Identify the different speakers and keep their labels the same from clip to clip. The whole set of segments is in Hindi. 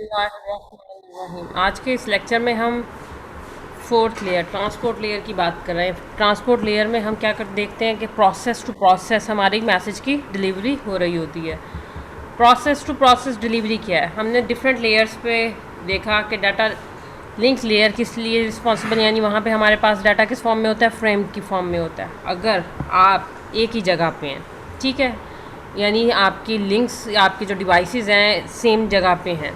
Speaker 1: बिस्मिल्लाहिर्रहमानिर्रहीम। आज के इस लेक्चर में हम फोर्थ लेयर ट्रांसपोर्ट लेयर की बात कर रहे हैं। ट्रांसपोर्ट लेयर में हम क्या कर देखते हैं कि प्रोसेस टू प्रोसेस हमारी मैसेज की डिलीवरी हो रही होती है। प्रोसेस टू प्रोसेस डिलीवरी क्या है, हमने डिफरेंट लेयर्स पे देखा कि डाटा लिंक लेयर किस लिए रिस्पॉन्सिबल, यानी वहाँ पे हमारे पास डाटा किस फॉर्म में होता है, फ्रेम की फॉर्म में होता है। अगर आप एक ही जगह पे हैं, ठीक है, यानी आपकी लिंक्स, आपकी जो डिवाइसेस हैं सेम जगह पे हैं,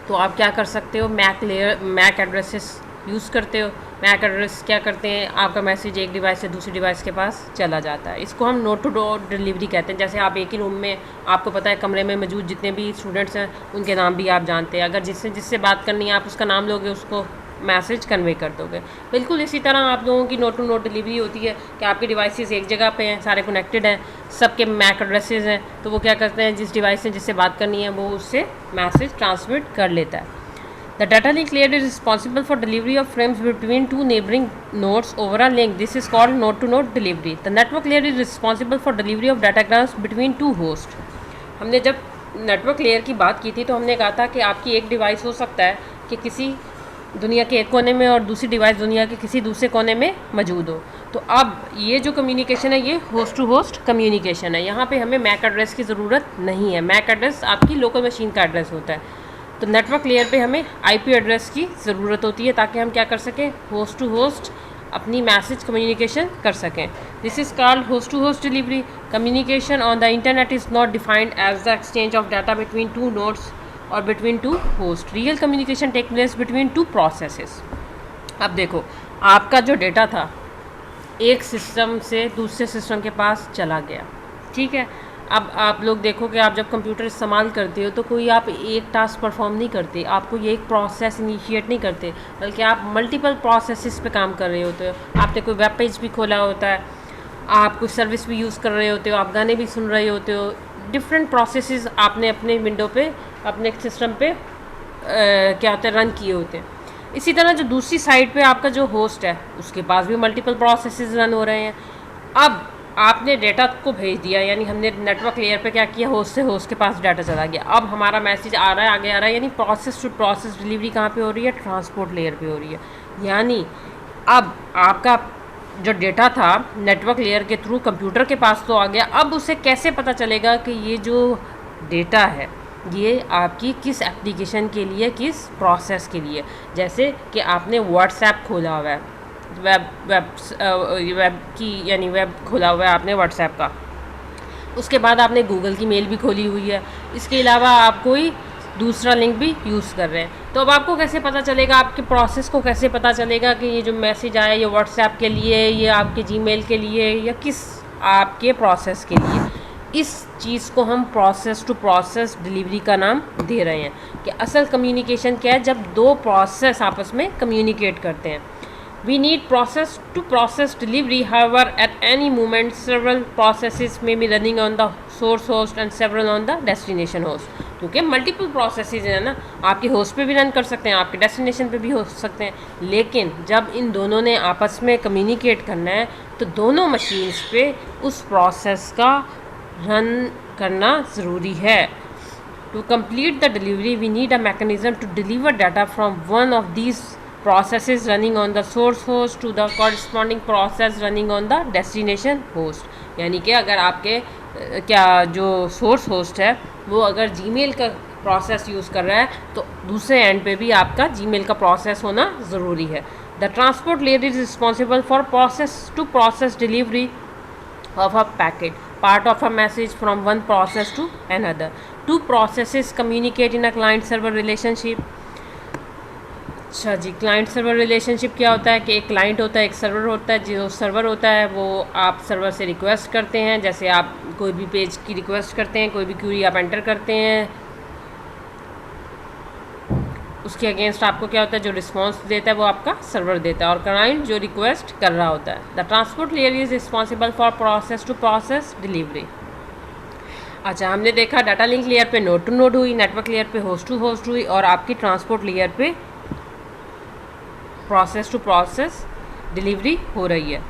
Speaker 1: तो आप क्या कर सकते हो, मैक एड्रेसेस यूज़ करते हो। मैक एड्रेस क्या करते हैं, आपका मैसेज एक डिवाइस से दूसरी डिवाइस के पास चला जाता है। इसको हम नोट टू डोर डिलीवरी कहते हैं। जैसे आप एक ही रूम में, आपको पता है कमरे में मौजूद जितने भी स्टूडेंट्स हैं उनके नाम भी आप जानते हैं। अगर जिससे जिससे बात करनी है आप उसका नाम लोगे, उसको मैसेज कन्वे कर दोगे। बिल्कुल इसी तरह आप लोगों की नोट टू नोट डिलीवरी होती है कि आपके डिवाइसेस एक जगह पे हैं, सारे कनेक्टेड हैं, सबके मैक एड्रेसेस हैं, तो वो क्या करते हैं, जिस डिवाइस से जिससे बात करनी है वो उससे मैसेज ट्रांसमिट कर लेता है। The data link layer is responsible for delivery of frames between two neighboring nodes over a link. This is called node-to-node delivery. The network layer is responsible for delivery of datagrams between two hosts. हमने जब नेटवर्क लेयर की बात की थी तो हमने कहा था कि आपकी एक डिवाइस हो सकता है कि किसी दुनिया के एक कोने में और दूसरी डिवाइस दुनिया के किसी दूसरे कोने में मौजूद हो। तो अब ये जो कम्युनिकेशन है ये होस्ट टू होस्ट कम्युनिकेशन है। यहाँ पे हमें मैक एड्रेस की ज़रूरत नहीं है। मैक एड्रेस आपकी लोकल मशीन का एड्रेस होता है। तो नेटवर्क लेयर पे हमें आईपी एड्रेस की ज़रूरत होती है ताकि हम क्या कर सकें, होस्ट टू होस्ट अपनी मैसेज कम्युनिकेशन कर सकें। This is called host to host delivery. Communication on the internet is not defined as the exchange of data between two nodes और between two host. Real communication take place between two processes. अब देखो, आपका जो डेटा था एक सिस्टम से दूसरे सिस्टम के पास चला गया, ठीक है। अब आप लोग देखो कि आप जब कंप्यूटर इस्तेमाल करते हो तो कोई आप एक टास्क परफॉर्म नहीं करते, आपको ये एक प्रोसेस इनिशिएट नहीं करते, बल्कि आप मल्टीपल प्रोसेसेस पे काम कर रहे होते हो। आपने कोई वेब पेज भी खोला होता है, आप कोई सर्विस भी यूज़ कर रहे होते हो, आप गाने भी सुन रहे होते हो। डिफरेंट प्रोसेसेस आपने अपने विंडो पे, अपने सिस्टम पे क्या होता है, रन किए होते हैं। इसी तरह जो दूसरी साइड पे आपका जो होस्ट है उसके पास भी मल्टीपल प्रोसेसेस रन हो रहे हैं। अब आपने डेटा को भेज दिया, यानी हमने नेटवर्क लेयर पे क्या किया, होस्ट से होस्ट के पास डाटा चला गया। अब हमारा मैसेज आ रहा है, आगे आ रहा है, यानी प्रोसेस टू प्रोसेस डिलीवरी कहाँ पे हो रही है, ट्रांसपोर्ट लेयर पे हो रही है। यानी अब आपका जो डेटा था नेटवर्क लेयर के थ्रू कंप्यूटर के पास तो आ गया। अब उसे कैसे पता चलेगा कि ये जो डेटा है ये आपकी किस एप्लीकेशन के लिए, किस प्रोसेस के लिए। जैसे कि आपने व्हाट्सएप खोला हुआ है, वेब की यानी वेब खोला हुआ है आपने व्हाट्सएप का, उसके बाद आपने गूगल की मेल भी खोली हुई है, इसके अलावा आप कोई दूसरा लिंक भी यूज़ कर रहे हैं। तो अब आपको कैसे पता चलेगा, आपके प्रोसेस को कैसे पता चलेगा कि ये जो मैसेज आया ये व्हाट्सएप के लिए, ये आपके जीमेल के लिए, या किस आपके प्रोसेस के लिए। इस चीज़ को हम प्रोसेस टू प्रोसेस डिलीवरी का नाम दे रहे हैं कि असल कम्युनिकेशन क्या है, जब दो प्रोसेस आपस में कम्युनिकेट करते हैं। We need process to process delivery. However, at any moment, several processes may be running on the source host and several on the destination host. क्योंकि मल्टीपल प्रोसेसेस हैं ना, आपके होस्ट पे भी रन कर सकते हैं, आपके डेस्टिनेशन पे भी हो सकते हैं। लेकिन जब इन दोनों ने आपस में कम्युनिकेट करना है तो दोनों मशीन्स पे उस प्रोसेस का रन करना ज़रूरी है। To complete the delivery, we need a mechanism to deliver data from one of these processes running on the source host to the corresponding process running on the destination host। यानी कि अगर आपके क्या जो सोर्स होस्ट है वो अगर जीमेल का प्रोसेस यूज़ कर रहा है तो दूसरे एंड पे भी आपका जीमेल का प्रोसेस होना ज़रूरी है। The transport layer is responsible for process to process delivery of a packet, part of a message from one process to another. Two processes communicate in a client server relationship। अच्छा जी, क्लाइंट सर्वर रिलेशनशिप क्या होता है कि एक क्लाइंट होता है, एक सर्वर होता है। जो सर्वर होता है वो आप सर्वर से रिक्वेस्ट करते हैं, जैसे आप कोई भी पेज की रिक्वेस्ट करते हैं, कोई भी क्यूरी आप एंटर करते हैं, उसके अगेंस्ट आपको क्या होता है, जो रिस्पांस देता है वो आपका सर्वर देता है, और क्लाइंट जो रिक्वेस्ट कर रहा होता है। The transport layer is responsible for process to process delivery. अच्छा, हमने देखा डाटा लिंक लेयर पे नोड टू नोड हुई, नेटवर्क लेयर पे होस्ट टू होस्ट हुई, और आपकी ट्रांसपोर्ट लेयर पे प्रोसेस टू प्रोसेस डिलीवरी हो रही है।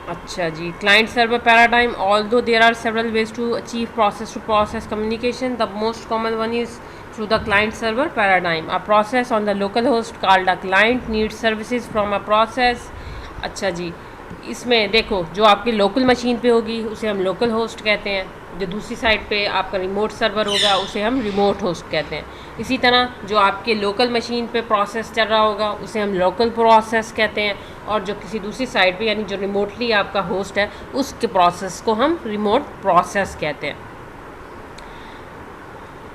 Speaker 1: अच्छा जी, client server paradigm, although there are several ways to achieve process to process communication, the most common one is through the client server paradigm. A process on the local host called a client needs services from a process. अच्छा जी, इसमें देखो जो आपकी लोकल मशीन पे होगी उसे हम लोकल होस्ट कहते हैं, जो दूसरी साइड पे आपका रिमोट सर्वर होगा उसे हम रिमोट होस्ट कहते हैं। इसी तरह जो आपके लोकल मशीन पे प्रोसेस चल रहा होगा उसे हम लोकल प्रोसेस कहते हैं, और जो किसी दूसरी साइड पे यानी जो रिमोटली आपका होस्ट है उसके प्रोसेस को हम रिमोट प्रोसेस कहते हैं।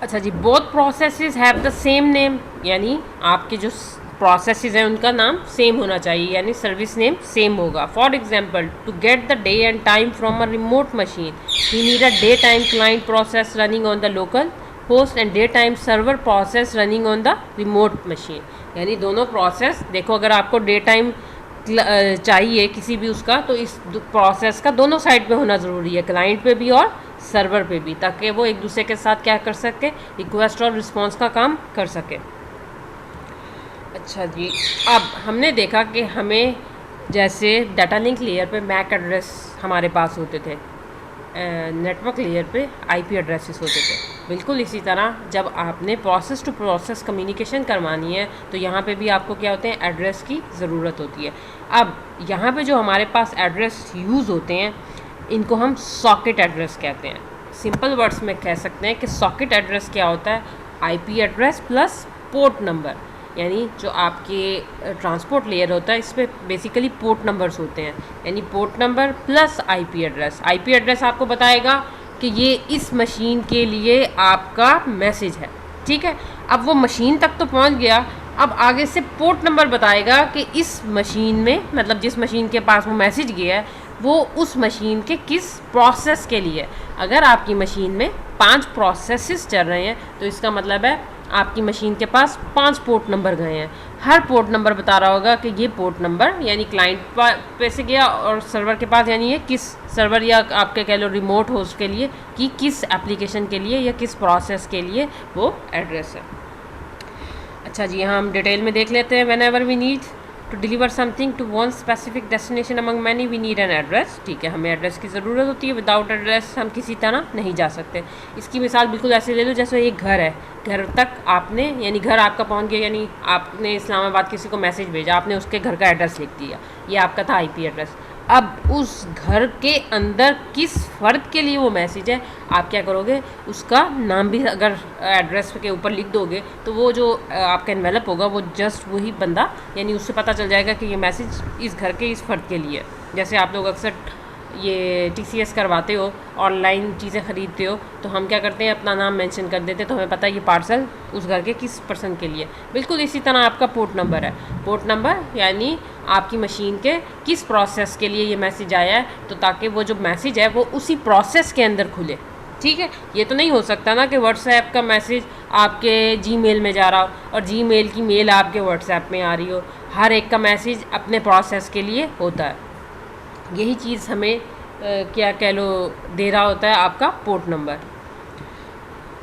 Speaker 1: अच्छा जी, both processes have the same name, यानी आपके जो प्रोसेसेस हैं उनका नाम सेम होना चाहिए, यानी सर्विस नेम सेम होगा। For example, to get the day and time from a remote machine we need a day time client process running on the local host and day time server process running on the remote machine. यानी दोनों प्रोसेस देखो, अगर आपको डे टाइम चाहिए किसी भी उसका, तो इस प्रोसेस का दोनों साइड पे होना ज़रूरी है, क्लाइंट पे भी और सर्वर पे भी, ताकि वो एक दूसरे के साथ क्या कर सके, रिक्वेस्ट और रिस्पॉन्स का काम कर सके। अच्छा जी, अब हमने देखा कि हमें जैसे डाटा लिंक लेयर पे मैक एड्रेस हमारे पास होते थे, नेटवर्क लेयर पे आईपी एड्रेसेस होते थे, बिल्कुल इसी तरह जब आपने प्रोसेस टू प्रोसेस कम्युनिकेशन करवानी है तो यहाँ पे भी आपको क्या होते हैं, एड्रेस की ज़रूरत होती है। अब यहाँ पे जो हमारे पास एड्रेस यूज़ होते हैं इनको हम सॉकेट एड्रेस कहते हैं। सिंपल वर्ड्स में कह सकते हैं कि सॉकेट एड्रेस क्या होता है, IP address plus port number, यानी जो आपके ट्रांसपोर्ट लेयर होता है इस पर बेसिकली पोर्ट नंबर्स होते हैं, यानी port number plus IP address. IP address आपको बताएगा कि ये इस मशीन के लिए आपका मैसेज है, ठीक है। अब वो मशीन तक तो पहुंच गया, अब आगे से पोर्ट नंबर बताएगा कि इस मशीन में, मतलब जिस मशीन के पास वो मैसेज गया है वो उस मशीन के किस प्रोसेस के लिए। अगर आपकी मशीन में 5 प्रोसेसेस चल रहे हैं तो इसका मतलब है आपकी मशीन के पास 5 पोर्ट नंबर गए हैं। हर पोर्ट नंबर बता रहा होगा कि ये पोर्ट नंबर यानी क्लाइंट पे से गया और सर्वर के पास, यानी ये किस सर्वर या आपके कह लो रिमोट होस्ट के लिए, कि किस एप्लीकेशन के लिए या किस प्रोसेस के लिए वो एड्रेस है। अच्छा जी, यहाँ हम डिटेल में देख लेते हैं। Whenever we need to deliver something to one specific destination among many we need an address. ठीक है, हमें एड्रेस की ज़रूरत होती है, विदाउट एड्रेस हम किसी तरह नहीं जा सकते। इसकी मिसाल बिल्कुल ऐसे ले लो जैसे एक घर है, घर तक आपने यानी घर आपका पहुंच गया, यानी आपने इस्लामाबाद किसी को मैसेज भेजा, आपने उसके घर का एड्रेस लिख दिया, ये आपका था आईपी एड्रेस। अब उस घर के अंदर किस फ़र्द के लिए वो मैसेज है, आप क्या करोगे, उसका नाम भी अगर एड्रेस के ऊपर लिख दोगे तो वो जो आपका एनवेलप होगा वो जस्ट वही बंदा, यानी उससे पता चल जाएगा कि ये मैसेज इस घर के इस फ़र्द के लिए। जैसे आप लोग अक्सर ये टीसीएस करवाते हो, ऑनलाइन चीज़ें ख़रीदते हो, तो हम क्या करते हैं, अपना नाम मेंशन कर देते हैं, तो हमें पता है ये पार्सल उस घर के किस पर्सन के लिए। बिल्कुल इसी तरह आपका पोर्ट नंबर है, पोर्ट नंबर यानी आपकी मशीन के किस प्रोसेस के लिए ये मैसेज आया है, तो ताकि वो जो मैसेज है वो उसी प्रोसेस के अंदर खुले। ठीक है, ये तो नहीं हो सकता ना कि व्हाट्सएप का मैसेज आपके जीमेल में जा रहा हो और जीमेल की मेल आपके व्हाट्सएप में आ रही हो। हर एक का मैसेज अपने प्रोसेस के लिए होता है। यही चीज़ हमें क्या कह लो दे रहा होता है आपका पोर्ट नंबर।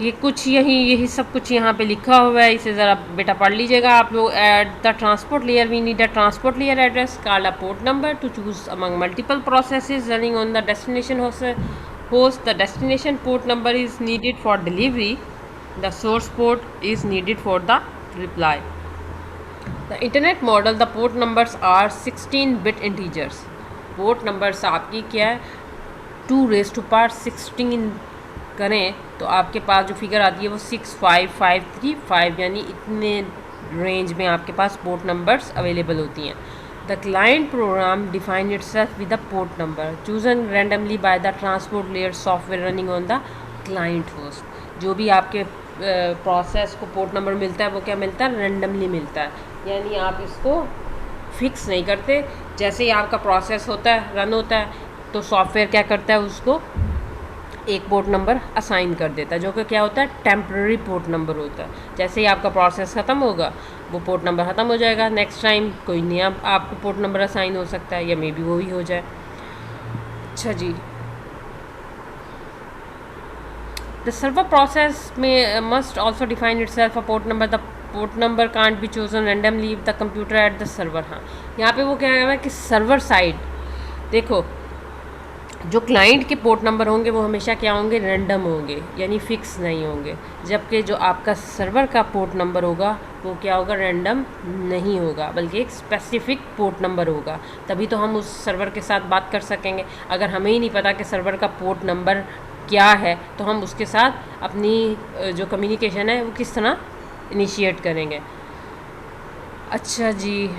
Speaker 1: ये कुछ यही सब कुछ यहाँ पे लिखा हुआ है, इसे ज़रा बेटा पढ़ लीजिएगा आप लोग। At the transport layer we need a transport layer address called a port number to choose among multiple processes running on the destination host. The destination port number is needed for delivery. The source port is needed for the reply. The internet model, the port numbers are 16-bit integers. Port numbers आपकी क्या है 2⁻16 करें तो आपके पास जो फिगर आती है वो 65535, यानी इतने रेंज में आपके पास पोर्ट नंबर्स अवेलेबल होती हैं। The client program define itself with the port number chosen randomly by the transport layer software running on the client host. जो भी आपके प्रोसेस को पोर्ट नंबर मिलता है वो क्या मिलता है, रैंडमली मिलता है, यानी आप इसको फिक्स नहीं करते। जैसे ही आपका प्रोसेस होता है, रन होता है, तो सॉफ्टवेयर क्या करता है, उसको एक पोर्ट नंबर असाइन कर देता है, जो कि क्या होता है, टेम्प्रेरी पोर्ट नंबर होता है। जैसे ही आपका प्रोसेस ख़त्म होगा वो पोर्ट नंबर ख़त्म हो जाएगा, नेक्स्ट टाइम कोई नया आपको पोर्ट नंबर असाइन हो सकता है, या मे बी वो ही हो जाए। अच्छा जी, द सर्वर प्रोसेस में must also define itself a port number. The port number can't be chosen randomly the computer at the server. हाँ, यहाँ पे वो क्या है कि सर्वर साइड देखो, जो क्लाइंट के पोर्ट नंबर होंगे वो हमेशा क्या होंगे, रैंडम होंगे, यानी फिक्स नहीं होंगे, जबकि जो आपका सर्वर का पोर्ट नंबर होगा वो क्या होगा, रैंडम नहीं होगा, बल्कि एक स्पेसिफिक पोर्ट नंबर होगा। तभी तो हम उस सर्वर के साथ बात कर सकेंगे। अगर हमें ही नहीं पता कि सर्वर का पोर्ट नंबर क्या है तो हम उसके साथ अपनी जो कम्युनिकेशन है वो किस तरह इनिशिएट करेंगे। अच्छा जी,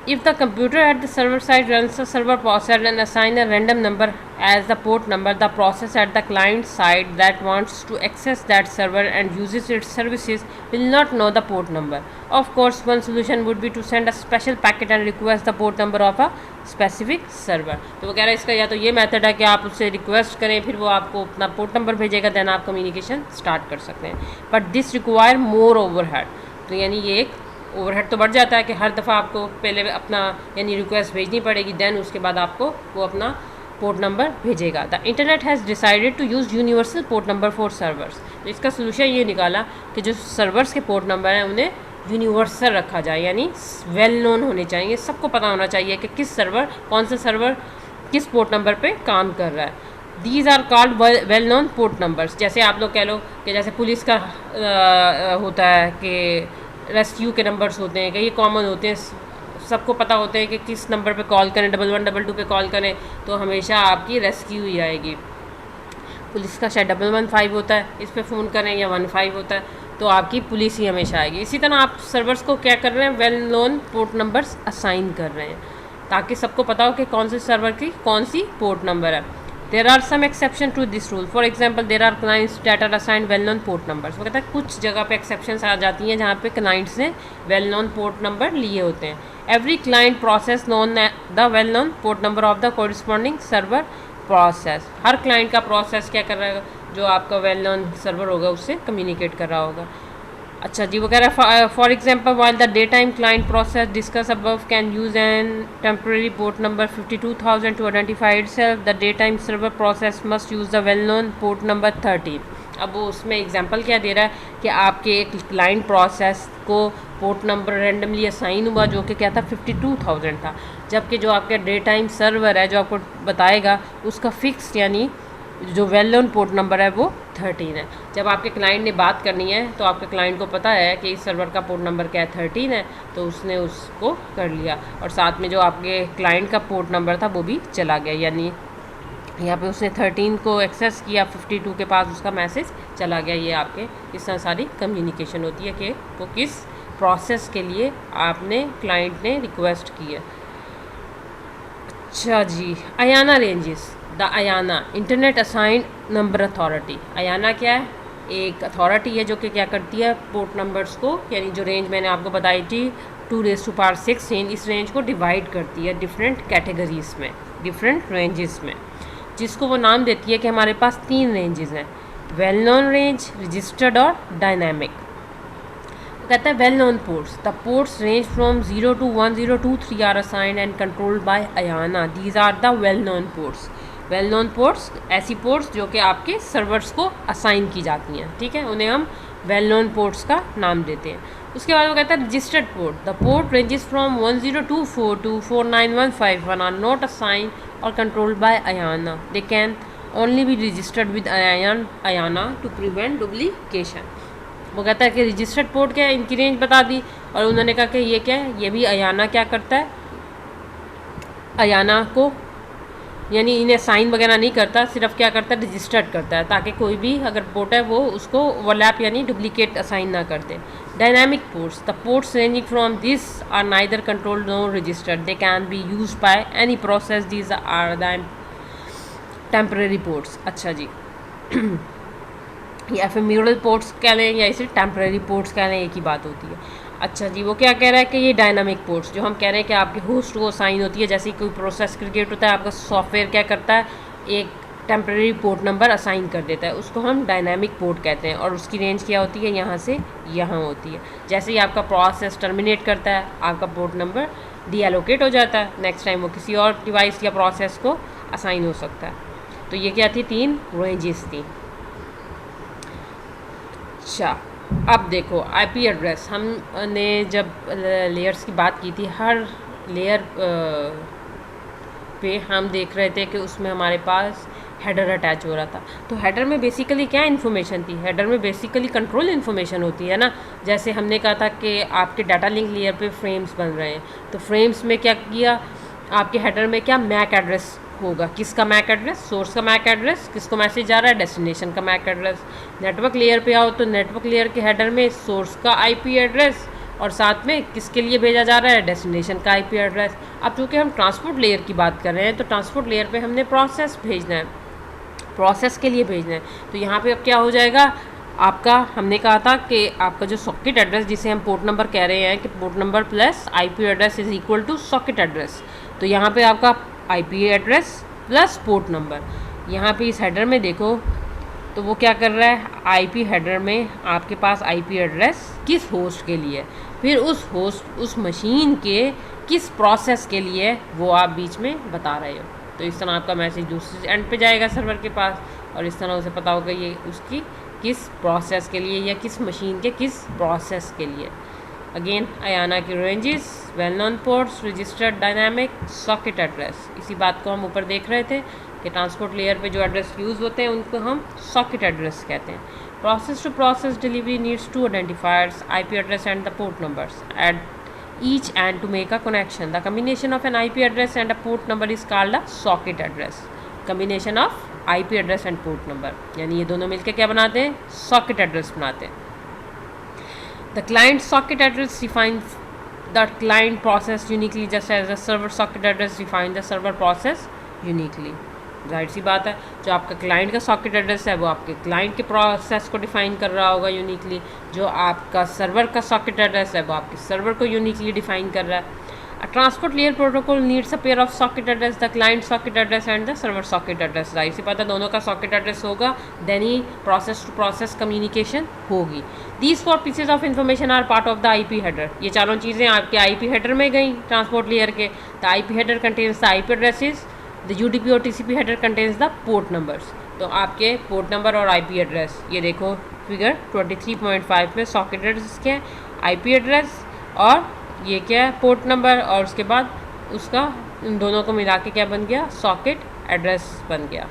Speaker 1: if the computer at the server side runs the server process and assign a random number as the port number, the process at the client side that wants to access that server and uses its services will not know the port number. Of course, one solution would be to send a special packet and request the port number of a specific server. तो वो कह रहा है इसका या तो ये मेथड है कि आप उससे रिक्वेस्ट करें, फिर वो आपको अपना पोर्ट नंबर भेजेगा, देन आप कम्युनिकेशन स्टार्ट कर सकते हैं। But this require more overhead, तो यानी ये एक ओवरहेड तो बढ़ जाता है कि हर दफ़ा आपको पहले अपना यानी रिक्वेस्ट भेजनी पड़ेगी, देन उसके बाद आपको वो अपना पोर्ट नंबर भेजेगा। The internet has decided to use universal port number for servers. तो इसका सोल्यूशन ये निकाला कि जो सर्वर्स के पोर्ट नंबर हैं उन्हें यूनिवर्सल रखा जाए, यानी वेल नोन होने चाहिए, सबको पता होना चाहिए कि किस सर्वर, कौन सा सर्वर किस पोर्ट नंबर पे काम कर रहा है। These are called well known port numbers. जैसे आप लोग कह लो कि जैसे पुलिस का होता है कि रेस्क्यू के नंबर्स होते हैं कि ये कॉमन होते हैं, सबको पता होते हैं कि किस नंबर पे कॉल करें, 1122 पे कॉल करें तो हमेशा आपकी रेस्क्यू ही आएगी। पुलिस का शायद 115 होता है, इस पर फ़ोन करें या 15 होता है तो आपकी पुलिस ही हमेशा आएगी। इसी तरह आप सर्वर्स को क्या कर रहे हैं, well known port numbers assign कर रहे हैं ताकि सबको पता हो कि कौन से सर्वर की कौन सी पोर्ट नंबर है। There are some exception to this rule. For example, there are clients that are assigned well known port numbers. वो कहता है कुछ जगह पे एक्सेप्शंस आ जाती हैं जहाँ पे क्लाइंट्स ने वेल नोन पोर्ट नंबर लिए होते हैं। Every client process known the well known port number of the corresponding server process. Her client का प्रोसेस क्या कर रहा है, जो आपका वेल नोन सर्वर होगा उससे कम्युनिकेट कर रहा होगा। अच्छा जी, वो कह रहा है for example while the day time client process discussed above can use an temporary port number 52,000 to identify itself, the day time server process must use the well known port number 13। अब वो उसमें एग्जांपल क्या दे रहा है कि आपके एक क्लाइंट प्रोसेस को पोर्ट नंबर रैंडमली असाइन हुआ जो कि क्या था, 52,000 था, जबकि जो आपका डे टाइम सर्वर है जो आपको बताएगा उसका फिक्स यानी जो वेल नोन पोर्ट नंबर है वो 13 है। जब आपके क्लाइंट ने बात करनी है तो आपके क्लाइंट को पता है कि इस सर्वर का पोर्ट नंबर क्या है, 13 है, तो उसने उसको कर लिया और साथ में जो आपके क्लाइंट का पोर्ट नंबर था वो भी चला गया, यानी यहाँ पे उसने 13 को एक्सेस किया, 52 के पास उसका मैसेज चला गया। ये आपके इस तरह सारी कम्युनिकेशन होती है कि वो किस प्रोसेस के लिए आपने क्लाइंट ने रिक्वेस्ट की है। अच्छा जी, IANA ranges. The IANA internet assigned number authority. IANA क्या है, एक अथॉरिटी है जो कि क्या करती है, पोर्ट नंबर्स को यानी जो रेंज मैंने आपको बताई थी 2⁻16, इस रेंज को डिवाइड करती है डिफरेंट कैटेगरीज में, डिफरेंट रेंजेस में, जिसको वो नाम देती है कि हमारे पास 3 रेंजेस हैं, वेल नोन रेंज, रजिस्टर्ड और डायनामिक। कहता है well known ports, the ports range from 0 to 1023 are assigned and controlled by IANA, these are the well known ports. Well known ports ऐसी पोर्ट्स जो कि आपके सर्वर्स को असाइन की जाती हैं, ठीक है, उन्हें हम वेल नोन पोर्ट्स का नाम देते हैं। उसके बाद वो कहता है registered port, the port ranges from 1024 to 49151 are not assign और controlled by IANA, they can only be registered with IANA to prevent duplication. वो कहता है कि रजिस्टर्ड पोर्ट क्या है, इनकी रेंज बता दी और उन्होंने कहा कि ये क्या है, ये भी अयाना क्या करता है, अयाना को यानी इन्हें साइन वगैरह नहीं करता, सिर्फ क्या करता है, रजिस्टर्ड करता है ताकि कोई भी अगर पोर्ट है वो उसको ओवरलैप यानी डुप्लीकेट असाइन ना करते। Dynamic ports, the ports ranging from this are neither controlled nor registered, they can be use by any process, these are the temporary ports. अच्छा जी, या फिर म्यूरल पोर्ट्स कह लें या इसे टेम्परेरी पोर्ट्स कह लें, एक ही बात होती है। अच्छा जी, वो क्या कह रहा है कि ये डायनामिक पोर्ट्स जो हम कह रहे हैं कि आपके होस्ट को साइन होती है, जैसे कोई प्रोसेस क्रिएट होता है, आपका सॉफ्टवेयर क्या करता है, एक टेम्परेरी पोर्ट नंबर असाइन कर देता है, उसको हम डायनामिक पोर्ट कहते हैं और उसकी रेंज क्या होती है, यहाँ से यहाँ होती है। जैसे ही आपका प्रोसेस टर्मिनेट करता है आपका पोर्ट नंबर डीएलोकेट हो जाता है, नेक्स्ट टाइम वो किसी और डिवाइस या प्रोसेस को असाइन हो सकता है। तो ये क्या थी, 3 रेंजेस थी। अच्छा, अब देखो आईपी एड्रेस, हमने जब लेयर्स की बात की थी, हर लेयर पे हम देख रहे थे कि उसमें हमारे पास हेडर अटैच हो रहा था। तो हेडर में बेसिकली क्या इन्फॉर्मेशन थी? हेडर में बेसिकली कंट्रोल इन्फॉर्मेशन होती है ना। जैसे हमने कहा था कि आपके डाटा लिंक लेयर पे फ्रेम्स बन रहे हैं, तो फ्रेम्स में क्या किया, आपके हेडर में क्या मैक एड्रेस होगा। किसका मैक एड्रेस? सोर्स का मैक एड्रेस। किसको मैसेज जा रहा है? डेस्टिनेशन का मैक एड्रेस। नेटवर्क लेयर पे आओ तो नेटवर्क लेयर के हेडर में सोर्स का आईपी एड्रेस और साथ में किसके लिए भेजा जा रहा है? डेस्टिनेशन का आईपी एड्रेस। अब चूँकि हम ट्रांसपोर्ट लेयर की बात कर रहे हैं तो ट्रांसपोर्ट लेयर पे हमने प्रोसेस भेजना है, प्रोसेस के लिए भेजना है। तो यहाँ पे अब क्या हो जाएगा आपका, हमने कहा था कि आपका जो सॉकेट एड्रेस जिसे हम पोर्ट नंबर कह रहे हैं कि port number plus IP address is equal to socket address. तो यहाँ पे आपका IP address plus port number, यहाँ पे इस हेडर में देखो तो वो क्या कर रहा है, आईपी हेडर में आपके पास आईपी एड्रेस किस होस्ट के लिए, फिर उस होस्ट उस मशीन के किस प्रोसेस के लिए वो आप बीच में बता रहे हो। तो इस तरह आपका मैसेज दूसरे एंड पे जाएगा सर्वर के पास और इस तरह उसे पता होगा ये उसकी किस प्रोसेस के लिए या किस मशीन के किस प्रोसेस के लिए। अगेन आयाना की ranges, well known ports, registered dynamic socket address. इसी बात को हम ऊपर देख रहे थे कि ट्रांसपोर्ट लेयर पे जो एड्रेस यूज़ होते हैं उनको हम सॉकेट एड्रेस कहते हैं। Process to process delivery needs two identifiers, IP address and the port numbers at each end to make a connection. The combination of an IP address and a port number is called a socket address. Combination of IP address and port number, यानी ये दोनों मिलके क्या बनाते हैं? Socket address बनाते हैं। The client socket address defines the client process uniquely just as the server socket address defines the server process uniquely. जाहिर सी बात है, जो आपका क्लाइंट का सॉकेट एड्रेस है वो आपके क्लाइंट के प्रोसेस को डिफाइन कर रहा होगा यूनिकली, जो आपका सर्वर का सॉकेट एड्रेस है वो आपके सर्वर को यूनिकली डिफाइन कर रहा है। A transport layer protocol needs a pair of socket address, the client socket address and the server socket address. जाहिर सी बात है, दोनों का सॉकेट एड्रेस होगा, देन ही प्रोसेस टू प्रोसेस कम्युनिकेशन होगी। These 4 pieces of information are part of the IP header. ये चारों चीज़ें आपके आईपी हेडर में गई ट्रांसपोर्ट लेयर के। The IP header contains the IP addresses, the UDP और TCP header contains the port numbers. तो आपके पोर्ट नंबर और आईपी एड्रेस, ये देखो फिगर 23.5 में सॉकेट एड्रेस के आईपी एड्रेस और ये क्या है, पोर्ट नंबर, और उसके बाद उसका इन दोनों को मिला के क्या बन गया, सॉकेट एड्रेस बन गया।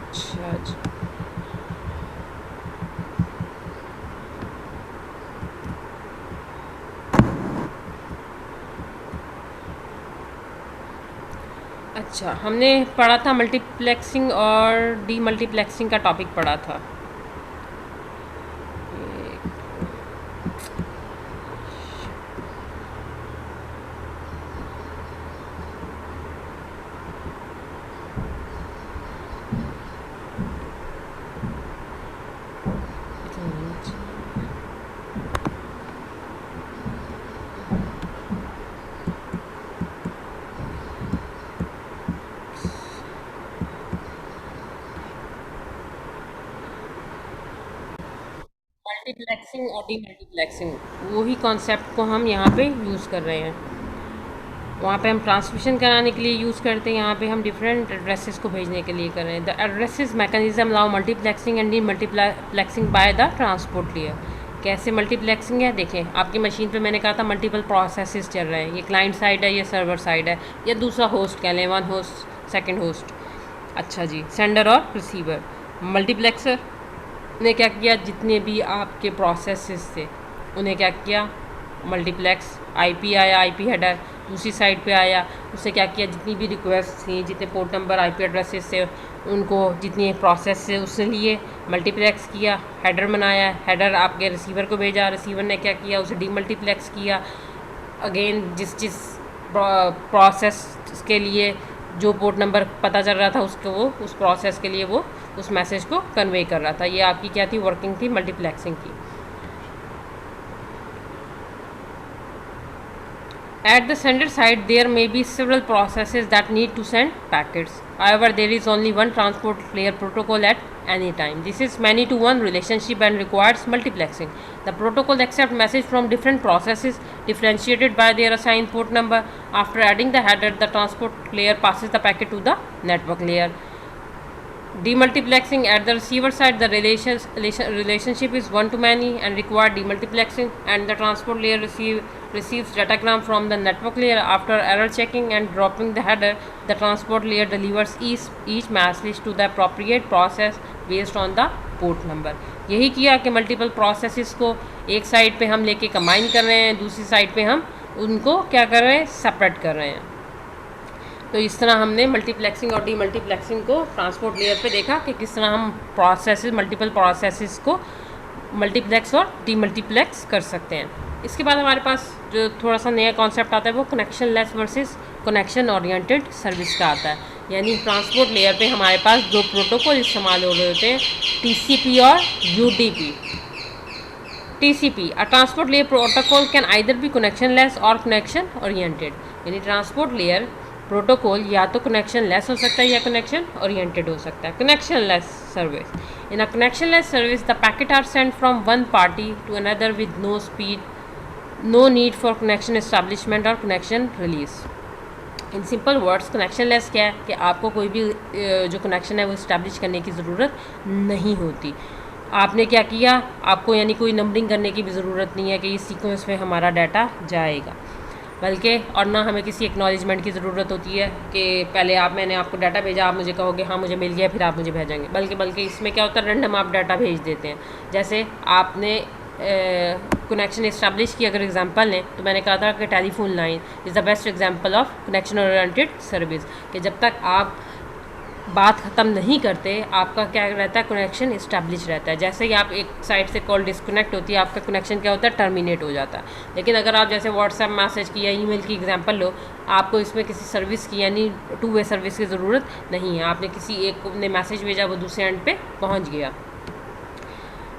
Speaker 1: अच्छा जी, अच्छा हमने पढ़ा था मल्टीप्लेक्सिंग और डीमल्टीप्लेक्सिंग का टॉपिक पढ़ा था। मल्टीप्लेक्सिंग और डीमल्टीप्लेक्सिंग, वही कॉन्सेप्ट को हम यहाँ पे यूज़ कर रहे हैं। वहाँ पे हम ट्रांसमिशन कराने के लिए यूज़ करते हैं, यहाँ पे हम डिफरेंट एड्रेसेस को भेजने के लिए कर रहे हैं। The addresses mechanism allow multiplexing and demultiplexing by the transport layer. कैसे मल्टीप्लेक्सिंग है, देखें आपकी मशीन पे मैंने कहा था मल्टीपल प्रोसेसेस चल रहे हैं। ये क्लाइंट साइड है, ये सर्वर साइड है, या दूसरा होस्ट कह लें, वन होस्ट सेकेंड होस्ट। अच्छा जी, सेंडर और रिसीवर। मल्टीप्लेक्सर ने क्या किया, जितने भी आपके प्रोसेसेस थे उन्हें क्या किया, मल्टीप्लेक्स। आईपी आया, आईपी हेडर दूसरी साइड पे आया, उससे क्या किया, जितनी भी रिक्वेस्ट थी, जितने पोर्ट नंबर आईपी एड्रेसेस से उनको जितनी प्रोसेस से उससे लिए मल्टीप्लेक्स किया, हेडर बनाया, हेडर आपके रिसीवर को भेजा, रिसीवर ने क्या किया, उसे डीमल्टीप्लेक्स किया। अगेन जिस प्रोसेस के लिए जो पोर्ट नंबर पता चल रहा था उसको वो उस प्रोसेस के लिए वो उस मैसेज को कन्वे कर रहा था। ये आपकी क्या थी, वर्किंग थी मल्टीप्लेक्सिंग की। At the sender side, there may be several processes that need to send packets. However, there is only one transport layer protocol at any time. This is many-to-one relationship and requires multiplexing. The protocol accepts message from different processes differentiated by their assigned port number. After adding the header, the transport layer passes the packet to the network layer. Demultiplexing at the receiver side, the relationship is one to many and require demultiplexing, and the transport layer receives datagram from the network layer. After error checking and dropping the header, the transport layer delivers each message to the appropriate process based on the port number. यही किया कि मल्टीपल प्रोसेसेस को एक साइड पे हम लेके कंबाइन कर रहे हैं, दूसरी साइड पे हम उनको क्या कर रहे हैं, सेपरेट कर रहे हैं. तो इस तरह हमने मल्टीप्लेक्सिंग और डीमल्टीप्लेक्सिंग को ट्रांसपोर्ट लेयर पे देखा कि किस तरह हम प्रोसेसेस मल्टीपल प्रोसेसेस को मल्टीप्लेक्स और डीमल्टीप्लेक्स कर सकते हैं. इसके बाद हमारे पास जो थोड़ा सा नया कॉन्सेप्ट आता है वो connection less versus connection oriented service का आता है. यानी ट्रांसपोर्ट लेयर पे हमारे पास दो प्रोटोकॉल इस्तेमाल हो रहे होते हैं, टीसीपी और UDP. TCP, a transport layer protocol can either be connectionless or connection oriented. यानी ट्रांसपोर्ट लेयर प्रोटोकॉल या तो कनेक्शन लेस हो सकता है या कनेक्शन ओरिएंटेड हो सकता है. Connectionless service, in a connectionless service the packet are send from one party to another with no speed, no need for connection establishment और connection release. In simple words connectionless क्या है कि आपको कोई भी जो कनेक्शन है वो इस्टेब्लिश करने की ज़रूरत नहीं होती. आपने क्या किया, आपको यानी कोई नंबरिंग करने की भी ज़रूरत नहीं है कि इस सीक्वेंस में हमारा डाटा जाएगा, बल्कि और ना हमें किसी एक्नॉलेजमेंट की ज़रूरत होती है कि पहले मैंने आपको डाटा भेजा, आप मुझे कहोगे हाँ मुझे मिल गया, फिर आप मुझे भेजेंगे. बल्कि इसमें क्या होता है, रैंडम आप डाटा भेज देते हैं. जैसे आपने कनेक्शन इस्टेब्लिश की अगर एग्जांपल लें तो मैंने कहा था कि telephone line is the best example of connection oriented service, कि जब तक आप बात ख़त्म नहीं करते आपका क्या रहता है, कनेक्शन इस्टेब्लिश रहता है. जैसे ही आप एक साइड से कॉल डिस्कनेक्ट होती है आपका कनेक्शन क्या होता है, टर्मिनेट हो जाता है. लेकिन अगर आप जैसे व्हाट्सएप मैसेज की या ईमेल की एग्जांपल लो, आपको इसमें किसी सर्विस की यानी टू वे सर्विस की ज़रूरत नहीं है. आपने किसी एक ने मैसेज भेजा, वो दूसरे एंड पे पहुँच गया.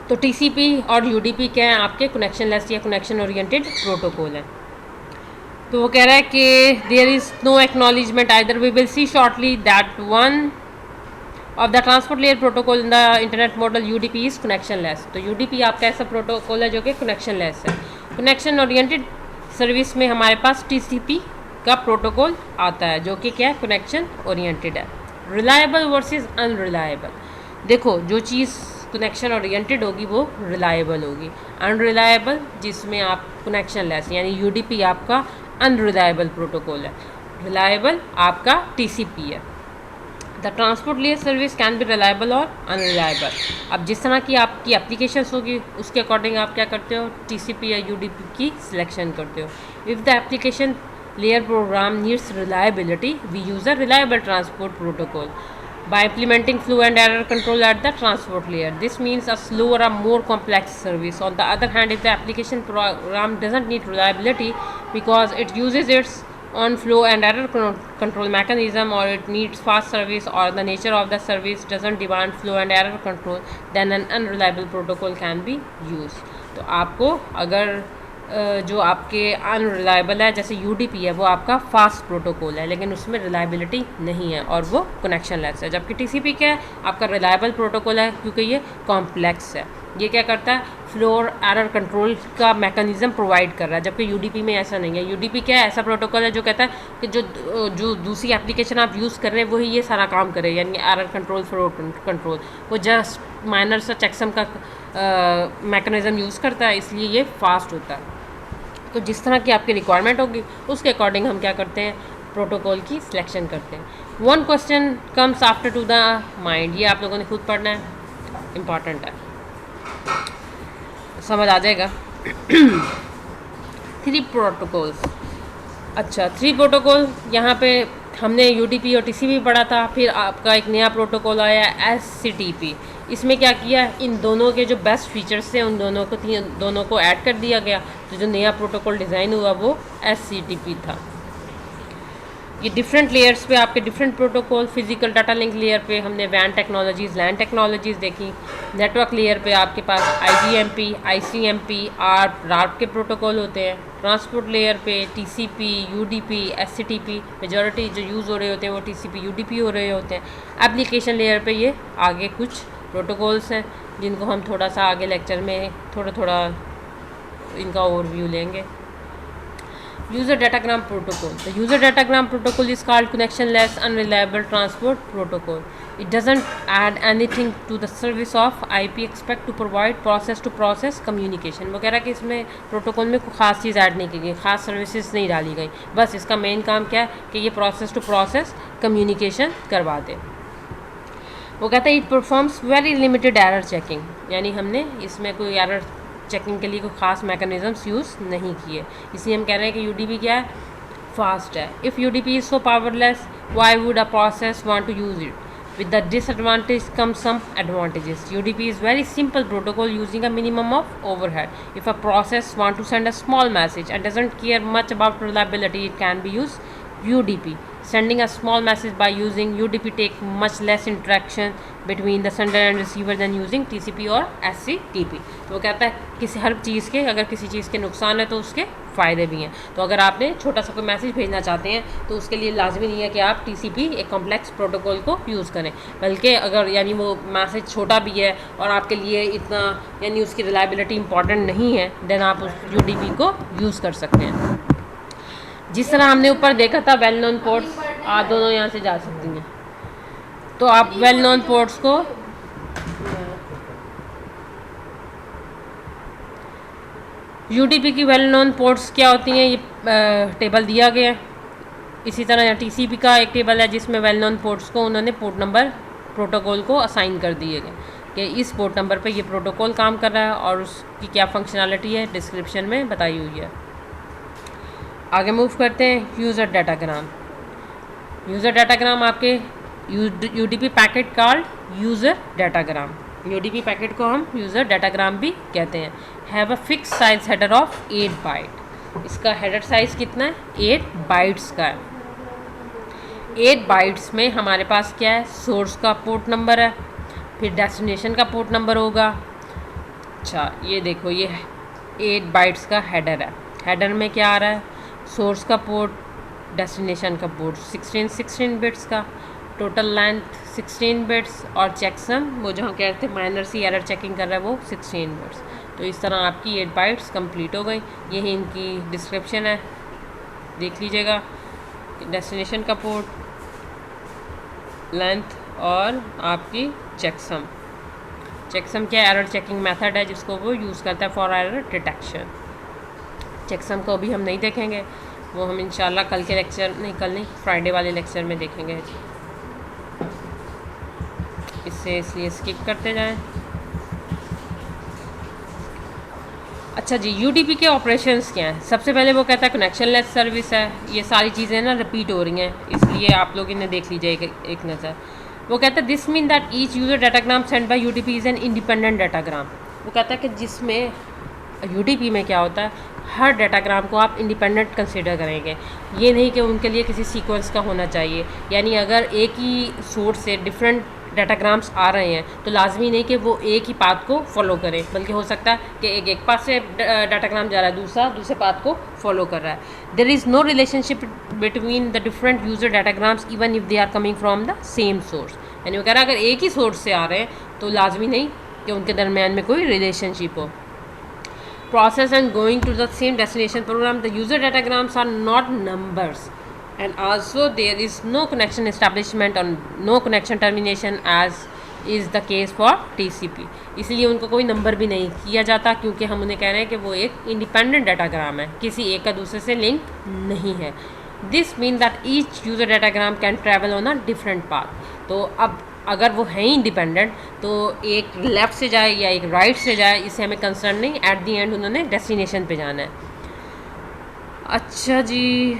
Speaker 1: तो टीसीपी और यूडीपी क्या है, आपके कनेक्शन लेस या कनेक्शन ओरिएंटेड प्रोटोकॉल है. तो वो कह रहा है कि there is no acknowledgement either. We will see shortly that one of the transport layer protocol in the internet model UDP is connectionless. तो यूडीपी आपका ऐसा प्रोटोकॉल है जो कि कनेक्शन लेस है. कनेक्शन ओरिएंटेड सर्विस में हमारे पास टीसीपी का प्रोटोकॉल आता है जो कि क्या है, कनेक्शन ओरिएंटेड है. Reliable versus unreliable. देखो, जो चीज़ कनेक्शन ओरिएंटेड होगी वो रिलायबल होगी. अनरिलायबल जिसमें आप कनेक्शन लेस यानी यूडीपी आपका अनरिलायबल प्रोटोकॉल है. रिलायबल आपका टीसीपी है. The transport layer service can be reliable और अनरिलायबल. अब जिस तरह की आपकी एप्लीकेशंस होगी उसके अकॉर्डिंग आप क्या करते हो, टीसीपी या यूडीपी की सिलेक्शन करते हो. If the application layer program needs reliability we use a reliable transport protocol by implementing flow and error control at the transport layer. This means a slower or more complex service. On the other hand, if the application program doesn't need reliability because it uses its own flow and error control mechanism, or it needs fast service, or the nature of the service doesn't demand flow and error control, then an unreliable protocol can be used. तो आपको अगर जो आपके अनरिलायबल है जैसे यूडीपी है वो आपका फास्ट प्रोटोकॉल है लेकिन उसमें रिलायबिलिटी नहीं है और वो कनेक्शन लेस है. जबकि टीसीपी क्या है, आपका रिलायबल प्रोटोकॉल है क्योंकि ये कॉम्प्लेक्स है. ये क्या करता है, फ्लो और एरर कंट्रोल का मैकेनिज्म प्रोवाइड कर रहा है. जबकि यूडीपी में ऐसा नहीं है. यूडीपी क्या है, ऐसा प्रोटोकॉल है जो कहता है कि जो दूसरी एप्लीकेशन आप यूज़ कर रहे हैं वही ये सारा काम करे, यानी एरर कंट्रोल, फ्लो कंट्रोल. वो जस्ट माइनर सा चेकसम का मैकेनिज्म यूज़ करता है, इसलिए ये फास्ट होता है. तो जिस तरह की आपकी रिक्वायरमेंट होगी उसके अकॉर्डिंग हम क्या करते हैं, प्रोटोकॉल की सिलेक्शन करते हैं. One question comes after two the mind. ये आप लोगों ने खुद पढ़ना है, इम्पॉर्टेंट है, समझ आ जाएगा. 3 प्रोटोकॉल्स. अच्छा, 3 प्रोटोकॉल यहाँ पे हमने यूडीपी और टीसीपी पढ़ा था. फिर आपका एक नया प्रोटोकॉल आया एससीटीपी. इसमें क्या किया, इन दोनों के जो बेस्ट फीचर्स थे उन दोनों को ऐड कर दिया गया. तो जो नया प्रोटोकॉल डिज़ाइन हुआ वो एससीटीपी था. ये डिफरेंट लेयर्स पे आपके different protocol. Physical data link layer पे हमने वैन टेक्नोलॉजीज़, लैन टेक्नोलॉजीज़ देखी. नेटवर्क लेयर पे आपके पास आईजीएमपी, आईसीएमपी, आर्प, रार्प के प्रोटोकॉल होते हैं. ट्रांसपोर्ट लेयर पे टीसीपी, यूडीपी, एससीटीपी, मेजॉरिटी जो यूज़ हो रहे होते हैं वो टीसीपी, यूडीपी हो रहे होते हैं. एप्लीकेशन लेयर पे ये आगे कुछ प्रोटोकॉल्स हैं जिनको हम थोड़ा सा आगे लेक्चर में थोड़ा इनका ओवरव्यू लेंगे. User datagram protocol. The user datagram protocol is called connection less unreliable transport protocol. It doesn't add anything to the service of IP expect to provide process to process communication. वो कह रहा है कि इसमें प्रोटोकॉल में कोई ख़ास चीज़ ऐड नहीं की गई, ख़ास सर्विसेज नहीं डाली गई, बस इसका मेन काम क्या है कि ये प्रोसेस टू प्रोसेस कम्युनिकेशन करवा दे। वो कहता है it performs very limited error checking, यानी हमने इसमें कोई एरर चेकिंग के लिए कोई ख़ास मैकेनिज़म्स यूज़ नहीं किए, इसलिए हम कह रहे हैं कि UDP क्या है, फास्ट है। If UDP is so powerless why would a process want to use it? With the disadvantage comes some advantages. UDP is very simple protocol using a minimum of overhead. If a process want to send a small message and doesn't care much about reliability, it can be used UDP. Sending a small message by using UDP take much less interaction between the sender and receiver than using TCP और SCTP. तो वो कहता है किसी हर चीज़ के अगर किसी चीज़ के नुकसान है तो उसके फ़ायदे भी हैं। तो अगर आपने छोटा सा कोई मैसेज भेजना चाहते हैं तो उसके लिए लाजमी नहीं है कि आप TCP एक कॉम्प्लेक्स प्रोटोकॉल को यूज़ करें, बल्कि अगर यानी वो मैसेज छोटा भी है और आपके लिए इतना यानी उसकी रिलायबिलिटी इंपॉर्टेंट नहीं है, देन आप उस UDP को यूज़ कर सकते हैं। जिस तरह हमने ऊपर देखा था वेल नोन पोर्ट्स, आप दोनों यहाँ से जा सकती हैं, तो आप वेल नोन पोर्ट्स को UDP की वेल नोन पोर्ट्स क्या होती हैं ये टेबल दिया गया है। इसी तरह यहाँ TCP का एक टेबल है जिसमें वेल नोन पोर्ट्स को उन्होंने पोर्ट नंबर प्रोटोकॉल को असाइन कर दिए गए कि इस पोर्ट नंबर पे ये प्रोटोकॉल काम कर रहा है और उसकी क्या फंक्शनैलिटी है डिस्क्रिप्शन में बताई हुई है। आगे मूव करते हैं यूज़र डाटाग्राम। यूज़र डाटाग्राम आपके UDP packet called user datagram. UDP packet को हम यूज़र डाटाग्राम भी कहते हैं। Have a fix size header of 8 byte. इसका हेडर साइज़ कितना है, 8 बाइट्स का है। 8 बाइट्स में हमारे पास क्या है, सोर्स का पोर्ट नंबर है, फिर डेस्टिनेशन का पोर्ट नंबर होगा। अच्छा ये देखो ये 8 बाइट्स का हेडर है। हेडर में क्या आ रहा है, सोर्स का पोर्ट, डेस्टिनेशन का पोर्ट 16 बिट्स का, टोटल लेंथ 16 बिट्स और चेकसम वो जो हम कहते हैं माइनर सी एरर चेकिंग कर रहा है वो 16 बिट्स। तो इस तरह आपकी 8 बाइट्स कंप्लीट हो गई। यही इनकी डिस्क्रिप्शन है, देख लीजिएगा। डेस्टिनेशन का पोर्ट, लेंथ और आपकी चेकसम। चेकसम क्या एरर चेकिंग मेथड है जिसको वो यूज़ करता है फॉर एरर डिटेक्शन। चेकसम को अभी हम नहीं देखेंगे, वो हम इंशाल्लाह कल के लेक्चर नहीं, कल नहीं फ्राइडे वाले लेक्चर में देखेंगे। इससे इसलिए स्किप करते जाएं। अच्छा जी, UDP के ऑपरेशंस क्या हैं। सबसे पहले वो कहता है कनेक्शन लेस सर्विस है। ये सारी चीज़ें ना रिपीट हो रही हैं, इसलिए आप लोग इन्हें देख लीजिए एक नज़र। वो कहता है this mean that each user datagram send by UDP is an independent datagram. वो कहता है कि जिसमें UDP में क्या होता है, हर डाटाग्राम को आप इंडिपेंडेंट कंसीडर करेंगे। ये नहीं कि उनके लिए किसी सीक्वेंस का होना चाहिए, यानी अगर एक ही सोर्स से डिफरेंट डाटाग्राम्स आ रहे हैं तो लाजमी नहीं कि वो एक ही पाथ को फॉलो करें, बल्कि हो सकता है कि एक पाथ से डाटाग्राम जा रहा है, दूसरे पाथ को फॉलो कर रहा है। There is no relationship between the different user datagrams even if they are coming from the same source. यानी वो कह रहा है अगर एक ही सोर्स से आ रहे हैं तो लाजमी नहीं कि उनके दरमियान में कोई रिलेशनशिप हो। Process and going to the same destination program, the user datagrams are not numbers, and also there is no connection establishment or no connection termination as is the case for TCP। इसलिए उनको कोई नंबर भी नहीं किया जाता क्योंकि हम उन्हें कह रहे हैं कि वो एक इंडिपेंडेंट डाटाग्राम है, किसी एक का दूसरे से लिंक नहीं है। This mean that each user datagram can travel on a different path. तो अब अगर वो है इंडिपेंडेंट तो एक लेफ़्ट से जाए या एक राइट से जाए, इससे हमें कंसर्न नहीं। एट दी एंड उन्होंने डेस्टिनेशन पे जाना है। अच्छा जी,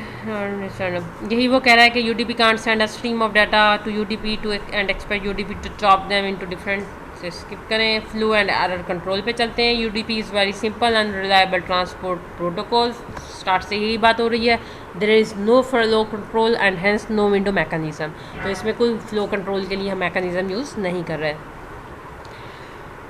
Speaker 1: यही वो कह रहा है कि UDP can't send a stream of data to UDP to and expect UDP to chop them into different. से स्किप करें, फ्लो एंड एरर कंट्रोल पे चलते हैं। UDP is very simple and reliable transport protocol. Start से यही बात हो रही है, there is no flow control and hence no window mechanism. तो इसमें कोई फ्लो कंट्रोल के लिए हम मैकेनिज़्म यूज़ नहीं कर रहे।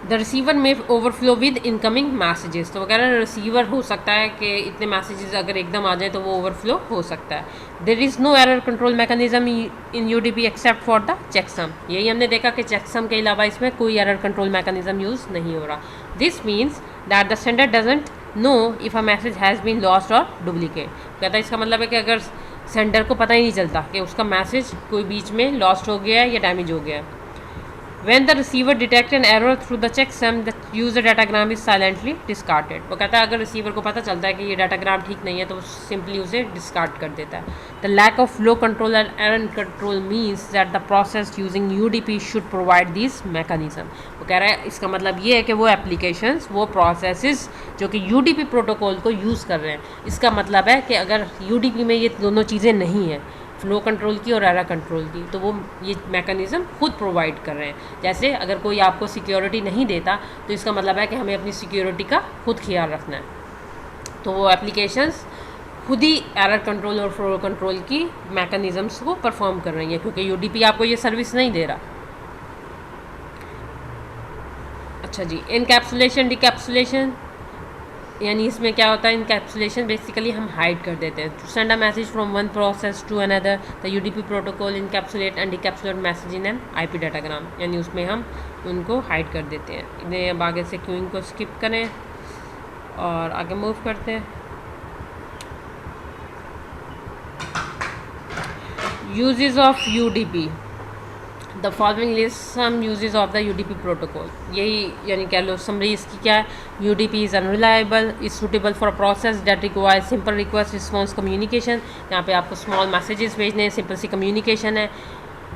Speaker 1: द रिसीवर में ओवरफ्लो विद इनकमिंग मैसेजेस। तो वगैरह रिसीवर हो सकता है कि इतने मैसेजेस अगर एकदम आ जाए तो वो ओवरफ्लो हो सकता है। There is no error control mechanism in UDP except for the checksum. यही हमने देखा कि चेकसम के अलावा इसमें कोई एरर कंट्रोल मैकेनिज्म यूज़ नहीं हो रहा। This means that the sender doesn't know if a message has been lost or duplicate. कहता है इसका मतलब है कि अगर सेंडर को पता ही नहीं चलता कि उसका मैसेज कोई बीच में लॉस्ट हो गया है या डैमेज हो गया है। When the receiver detects an error through the checksum, the user datagram is silently discarded. वो कहता है अगर रिसीवर को पता चलता है कि ये डाटाग्राम ठीक नहीं है तो सिंपली उसे डिस्कार्ड कर देता है। The lack of flow control and error control means that the process using UDP should provide these mechanism. वो कह रहा है इसका मतलब ये है कि वो एप्लीकेशंस वो प्रोसेसेस जो कि UDP प्रोटोकॉल को यूज़ कर रहे हैं, इसका मतलब है कि अगर UDP में ये दोनों चीज़ें नहीं हैं, फ्लो कंट्रोल की और एरर कंट्रोल की, तो वो ये मैकेनिज़्म खुद प्रोवाइड कर रहे हैं। जैसे अगर कोई आपको सिक्योरिटी नहीं देता तो इसका मतलब है कि हमें अपनी सिक्योरिटी का खुद ख्याल रखना है। तो वो एप्लीकेशंस खुद ही एरर कंट्रोल और फ्लो कंट्रोल की मैकेनिज़म्स को परफॉर्म कर रही हैं, क्योंकि यूडीपी आपको ये सर्विस नहीं दे रहा। अच्छा जी, इनकैप्सुलेशन डिकैप्सुलेशन, यानी इसमें क्या होता है, इनकैप्सुलेशन बेसिकली हम हाइड कर देते हैं। To send a message from one process to another, the UDP protocol encapsulate and decapsulate message in an IP datagram, यानी उसमें हम उनको हाइड कर देते हैं। इन्हें अब आगे से क्यूइंग को स्किप करें और आगे मूव करते हैं। Uses of UDP, the following list some uses of the UDP protocol. यही यानी कह लो समरी इसकी क्या है, UDP is unreliable, is suitable for a process that requires simple request response communication. यहाँ पे आपको स्मॉल मैसेजेस भेजने हैं, सिंपल सी कम्युनिकेशन है।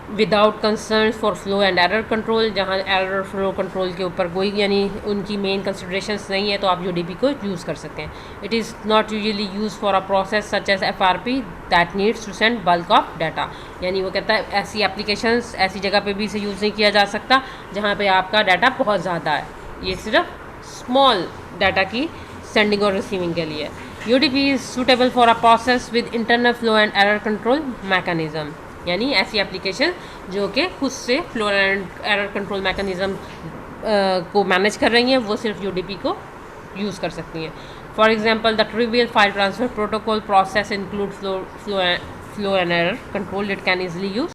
Speaker 1: Without concern for flow and error control, जहाँ एरर फ्लो कंट्रोल के ऊपर कोई यानी उनकी मेन कंसिडरेशंस नहीं है तो आप यूडीपी को यूज़ कर सकते हैं। It is not usually use for a process such as FRP that needs to send bulk of data. यानी वो कहता है ऐसी एप्लीकेशंस ऐसी जगह पे भी इसे यूज़ नहीं किया जा सकता जहाँ पे आपका डाटा बहुत ज़्यादा है, ये सिर्फ स्मॉल डाटा की सेंडिंग और रिसीविंग के लिए। UDP is suitable for a process with internal flow and error control mechanism, यानी ऐसी एप्लीकेशन जो कि खुद से flow and error control mechanism को मैनेज कर रही हैं, वो सिर्फ यूडीपी को यूज़ कर सकती हैं। For example the trivial file transfer protocol process include flow and error control, it can easily use